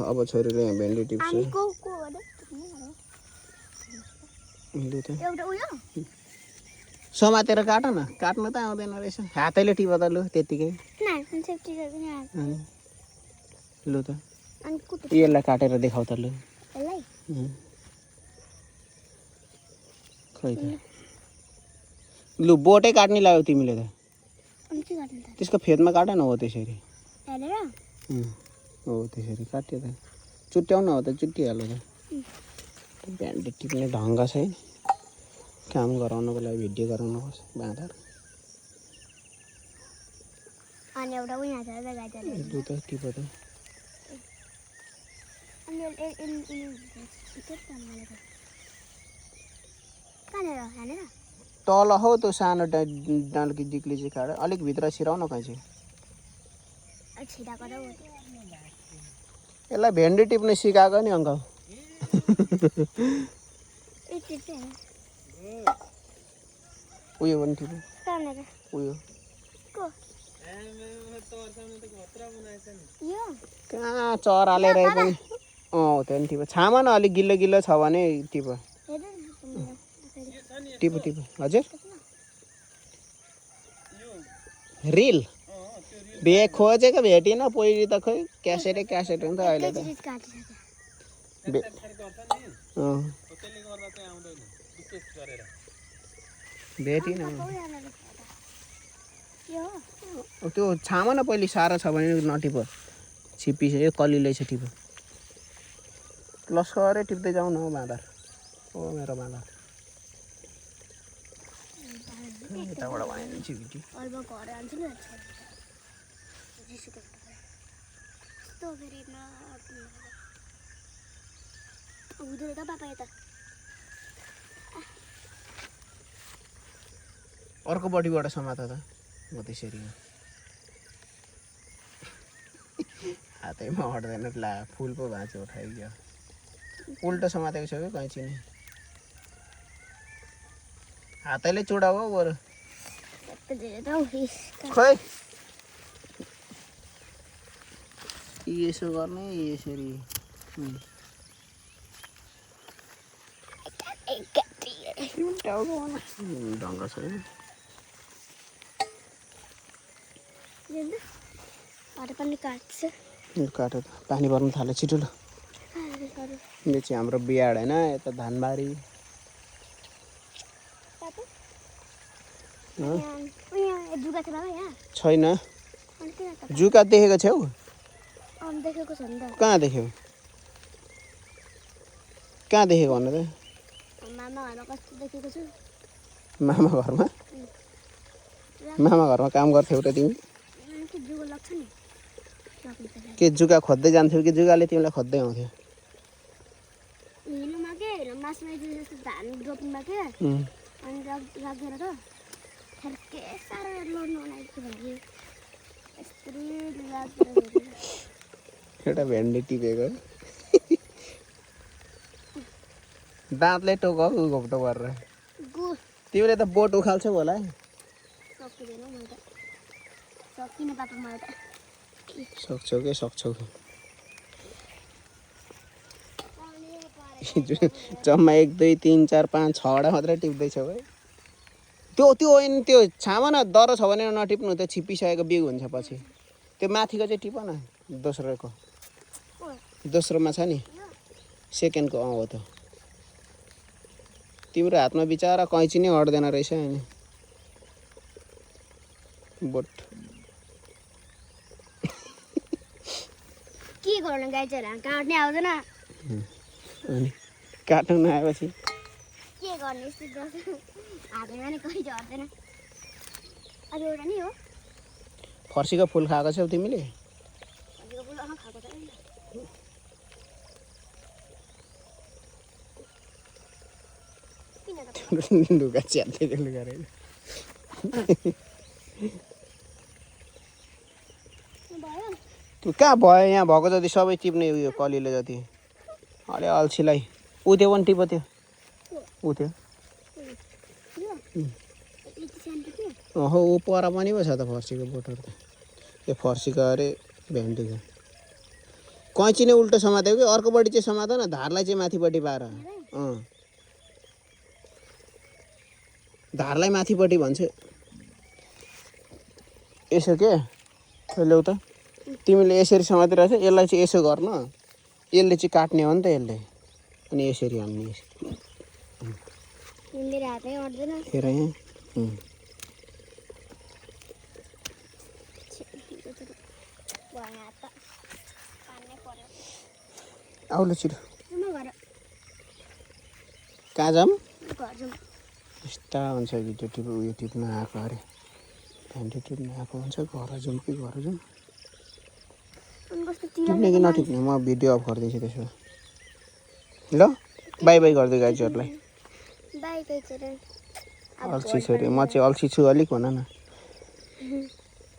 अब छोरीले यहाँ भेन्डी टिप्छ समातेर काट न काट्नु त आउँदैन रहेछ हातैले टिप त लु त्यतिकै लु त यसलाई काटेर देखाउ त लु खै त लु बोटै काट्ने लाग्यो तिमीले त त्यसको फेदमा काट न हो त्यसरी हो त्यसरी काट्यो त चुट्याउन हो त चुट्टिहाल्यो त भेन्डी टिप्ने ढङ्ग छैन काम गराउनको लागि भिडियो गराउनुपर्छ बाँदर लु त टिप त तल हौ त्यो सानो डाल्की डिक्ली चाहिँ काट अलिक भित्र छिराउन कहीँ चाहिँ यसलाई भेन्डी टिप्ने सिकाएको नि अङ्कल उयो पनि टिप्यो उयो कहाँ चराले रहे पनि त्यो नि टिप्यो छामा न अलिक गिल्लो गिल्लो छ भने टिप्यो टिप्यो टिप्यो हजुर रिल खोजेको भेटिन पहिले त खोइ क्यासेटै क्यासेट हो नि त अहिले त भेटिन त्यो छामा न पहिले साह्रो छ भने नटिप छिप्पिसक्यो कलिलै छ टिप लस्करै टिप्दै जाउँ न हौ बाँदर ओ मेरो बाँदर यताबाट भइदिन्छु भिडियो अर्कोपट्टिबाट समात त म त्यसरी हातैमा अट्दैन ला फुल पो भाँच्यो उठाइदियो उल्टो समातेको छ कि कैँची नि हातैले चुडाउ हो बरु खै यसो गर्ने यसरी ढङ्ग छ काट पानी पर्नु थाल्यो छिटो ल यो चाहिँ हाम्रो बिहाड होइन यता धानबारी छैन जुका देखेको छेउ कहाँ देख्यौ कहाँ देखेको भन्नु त मामा घरमा काम गर्थ्यौ र तिमी के जुका खोज्दै जान्थ्यौ कि जुगाले तिमीलाई खोज्दै आउँथ्यो एउटा भेन्डी टिपेको दाँतले टोक घोप्टो गरेर तिमीले त बोट उखाल्छौ होला सक्छौ कि सक्छौ जम्मा 1 2 3 4 5 6वटा मात्रै टिप्दैछौ है त्यो छामा न डह्रो छ भने नटिप्नु त्यो छिप्पिसकेको बिग हुन्छ पछि त्यो माथिको चाहिँ टिप न दोस्रोमा छ नि सेकेन्डको हो त तिम्रो हातमा बिचारा कैँची नै अट्दैन रहेछ अनि बोट के गर्नु गाइजहरु काट्ने आउँदैन अनि काट्नु नआएपछि के गर्ने यस्तो गर्छ हातैमा नि कहीँ झर्दैन अब एउटा नि हो फर्सीको फुल खाएको छौ तिमीले फर्सीको फुल खाएको छैन लुगा च्यात्दै लुगा रहेछ कहाँ भयो यहाँ भएको जति सबै टिप्ने उयो कलीले जति अलि अल्छीलाई उयो पनि टिप त्यो उयो ओहो ऊ पर पनि पो छ त फर्सीको बोटहरू त यो फर्सीको अरे भेन्डीको कैँची नै उल्टो समात्यो कि अर्कोपट्टि चाहिँ समात न धारलाई चाहिँ माथिपट्टि पार धारलाई माथिपट्टि भन्छ यसो के ल्याउ त तिमीले यसरी समातिरहेछ यसलाई चाहिँ यसो गर्नु यसले चाहिँ काट्ने हो नि त यसले अनि यसरी हान्ने मेरो हातै अट्दैन हेर यहाँ आउलो छिटो कहाँ जाऊँ यस्ता हुन्छ भिडियो उयो टिप्न आएको अरे भिडियो टिप्न आएको हुन्छ घर जाउँ कि घर जाउँ टिप्ने कि नटिप्ने म भिडियो अफ गरिदिन्छु त्यसो ल बाई बाई गरिदियो गाइजहरूलाई अल्छी छोरी म चाहिँ अल्छी छु अलिक भन न